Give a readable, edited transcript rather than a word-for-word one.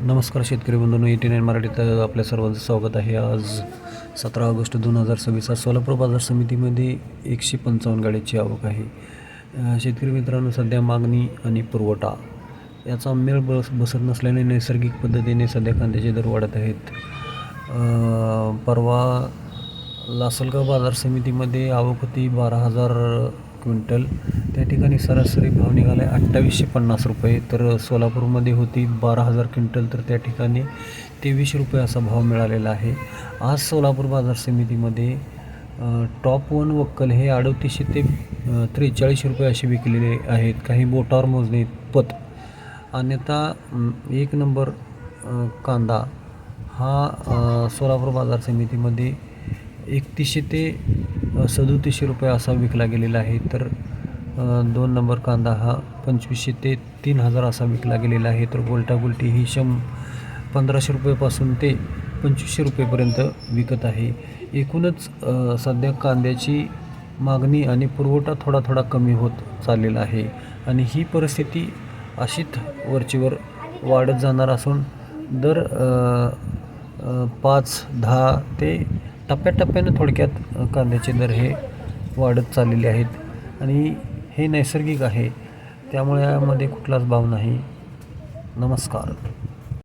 नमस्कार शेतकरी बंधूंनो, 89 मराठीत आपल्या सर्वांचं स्वागत आहे. आज 17 ऑगस्ट 2026 सोलापूर बाजार समितीमध्ये 155 गाड्यांची आवक आहे. शेतकरी मित्रांनो, सध्या मागणी आणि पुरवठा याचा मेळ बसत नसल्याने नैसर्गिक पद्धतीने सध्या कांद्याचे दर वाढत आहेत. परवा लासलगाव बाजार समितीमध्ये आवक होती 12,000 क्विंटल. त्या ठिकाणी सरासरी भाव निघाला आहे 2850 रुपये. तर सोलापूरमध्ये होती 12,000 क्विंटल, तर त्या ठिकाणी 23 रुपये असा भाव मिळालेला आहे. आज सोलापूर बाजार समितीमध्ये टॉप 1 वक्कल हे 3800 ते 43 रुपये असे विकलेले आहेत. काही बोटावर मोजणे पत. अन्यथा 1 नंबर कांदा हा सोलापूर बाजार समितीमध्ये 3100 ते 3700 रुपये असा विकला गेलेला आहे. तर 2 नंबर कांदा हा 2500 ते 3000 असा विकला गेलेला आहे. तर गोल्टागोल्टी ही 1500 रुपयेपासून ते 2500 रुपयेपर्यंत विकत आहे. एकूणच सध्या कांद्याची मागणी आणि पुरवठा थोडा थोडा कमी होत चाललेला आहे आणि ही परिस्थिती अशीच वरचीवर वाढत जाणार असून दर 5-10 ते टप्प्याटप्प्यानं थोडक्यात कांद्याचे दर हे वाढत चाललेले आहेत आणि हे नैसर्गिक आहे, त्यामुळे यामध्ये कुठलाच भाव नाही. नमस्कार.